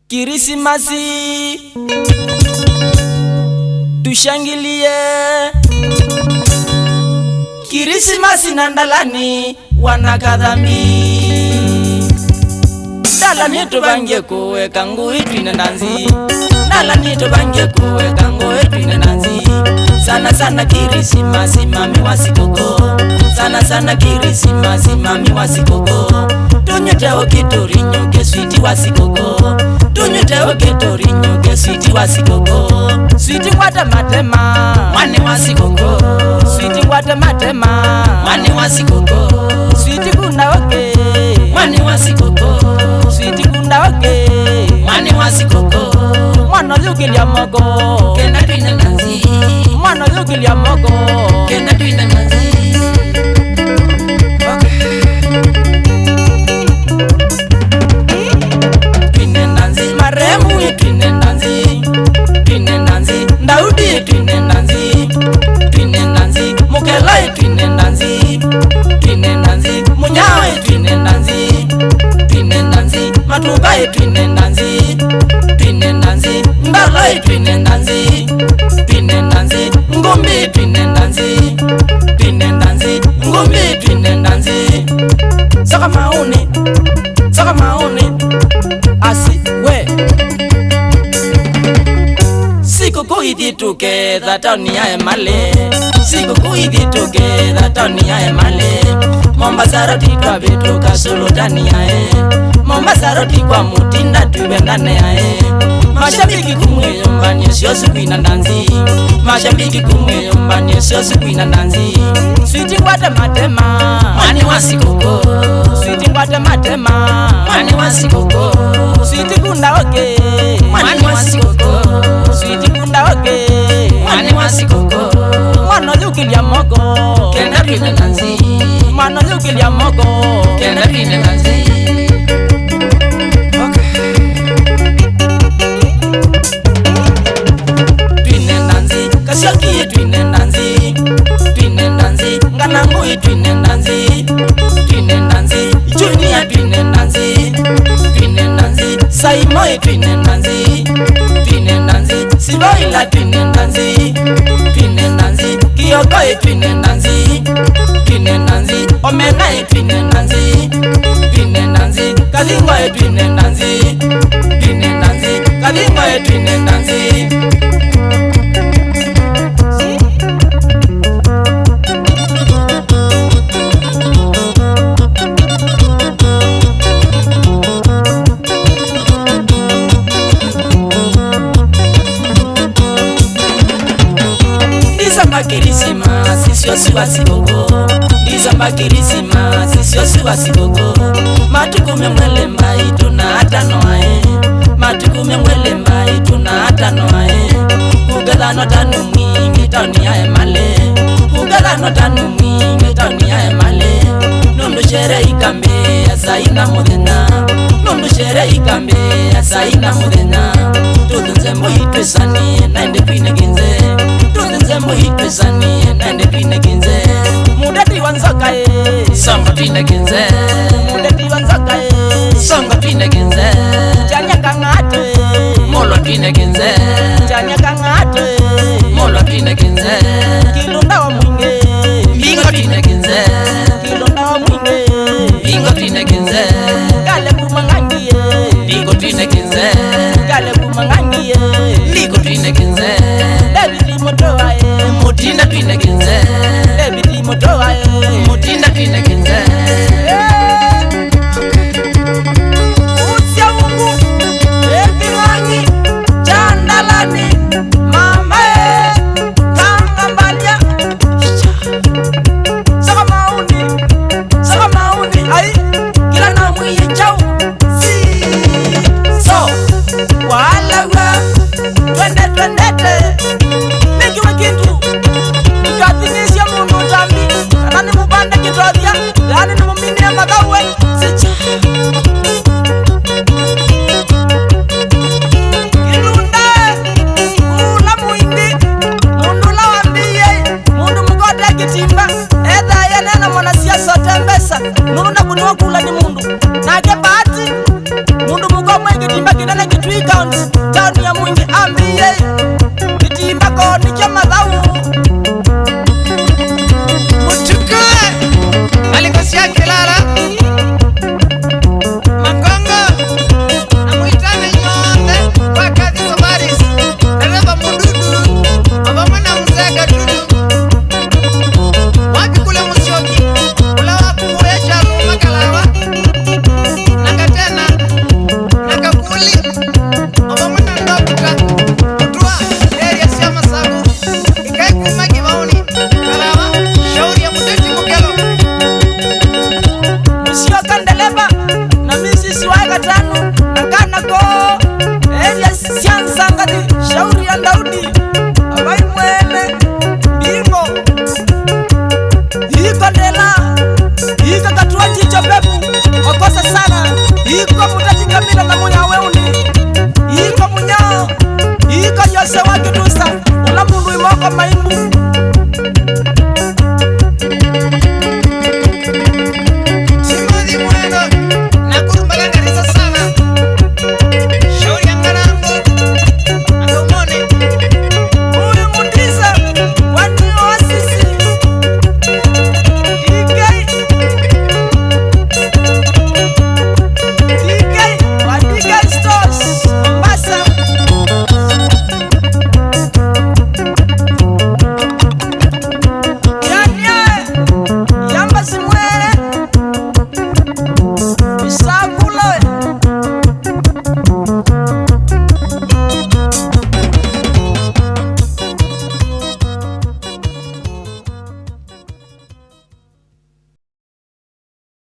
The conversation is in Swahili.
Kirisimasi tushangilie, Kirisimasi nandalani wanakadhambi. Ndalani tubange kuweka ngui twine nanzi, ndalani tubange kuweka ngui twine nanzi. Sana sana Kirisimasi mami wasikoko, sana sana Kirisimasi mami wasikoko. Tunyuteo kitorinyo ke switi wasikoko, tunyuteo kitorinyo ke switi wasikoko. Switi wata matema mwane wasikoko, switi wata matema mwane wasikoko. Switi kunda oke mwane wasikoko, switi kunda oke mwane wasikoko. Mwana yukilia mogo kenda twine nanzi, mwana yukilia mogo kenda twine nanzi. Twine nanzi maremu twine nanzi, twine nanzi Daudi twine nanzi, twine nanzi Mukela twine nanzi, twine nanzi Munyawe twine nanzi, twine nanzi Matuba twine nanzi, twine nanzi Ndala twine nanzi, twine nanzi Ngombe twine nanzi, twine nanzi Ngombe twine nanzi. Saka maoni, saka maoni asi we. Sikukuu hii together tani ya emale, sikukuu hii together tani ya emale. Mombasa roti kwa beto kasulu tani ya Mombasa roti kwa mutinda tuendane ya Mashabiki kumwe nyumbani sio siku ina nanzi, mashabiki kumwe nyumbani sio siku ina nanzi. Switi wata matema mani wasikoko, switi wata matema mani wasikoko. Switi kunda oke mani wasikoko, switi kunda oke mani wasikoko. Mwana yukilia mogo kenda twine nanzi, mwana yukilia mogo kenda twine nanzi. Kasiaki twine nanzi, twine nanzi Nganangui twine nanzi, twine nanzi Junior twine nanzi, twine nanzi Saimoi twine nanzi, twine nanzi Siloila twine nanzi, twine nanzi Kiyokoi twine nanzi, twine nanzi Omenai twine nanzi, twine nanzi Kalingoi twine nanzi, twine nanzi Kalingoi twine nanzi. Kirisimasi sio siwasikoko, Disamba Kirisimasi sio siwasikoko. Matukume mwele mbai tuna atano ae, matukume mwele mbai tuna atano ae. Kugala no tanu mwingi tauni ya emale, kugala no tanu mwingi tauni ya emale. Nundu shere ikambe ya saina mudena, nundu shere ikambe ya saina mudena. Tudunzembo itwesani naende twine ginze, tudunzembo itwesani naende twine ginze. Mudati wanzaka songa twine ginze, mudati wanzaka songa twine ginze.